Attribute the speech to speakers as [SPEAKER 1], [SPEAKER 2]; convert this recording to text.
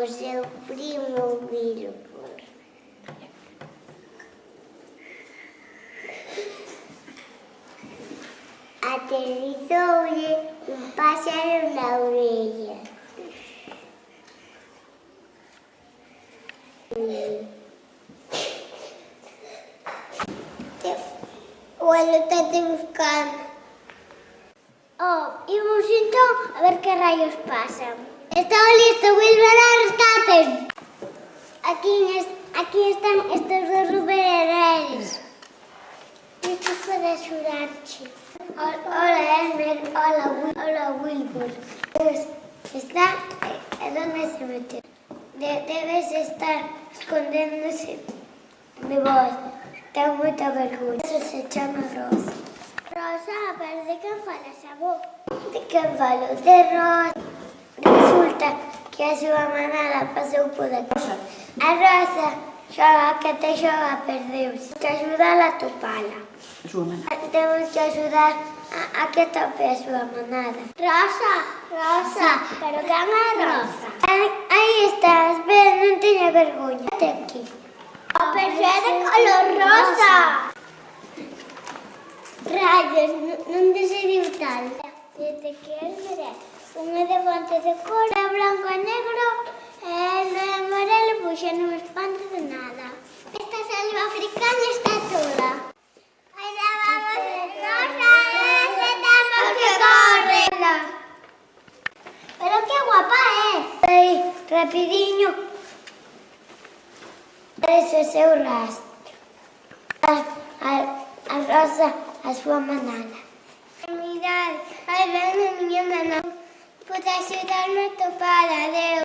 [SPEAKER 1] seu primo Wilbur. Aterrizoulle un páxaro na orella. O elote buscando. Imos entón a ver que rayos pasan. Estou listo, Wilbur, a rescate. Aquí están estes dos superhéroes. Isto pode axudarche. Hola, Elmer. Hola, Wilbur. Está... Onde se mete? Debes estar escondéndose de vos. Ten moita vergonha. Eso se chama Rosa. Rosa, pero de quen falas, avó? De quen falo? De Rosa. Resulta que a súa manada pasou por aquí. A Rosa xoga que te xoga perdeuse. Que axudala a topala. Temos que axudar a que tope a súa manada. Rosa, pero quen é Rosa? Aí estás, ven, non teña vergonha. Vete aquí. Pero é de color rosa. Rayos, non decidiu tal. Desde que el veré un elefante de cor branco e negro e de amarelo, pois xa non me espanto de nada. Esta selva africana está toda. Allá vamos, Rosa, ese tempo que corre. Pero que guapa é. Aí, rapidiño. Ese seu rastro. A Rosa, a súa manada. Mirad, aí ven a miña manada. Pode axudarme a topar, adeus.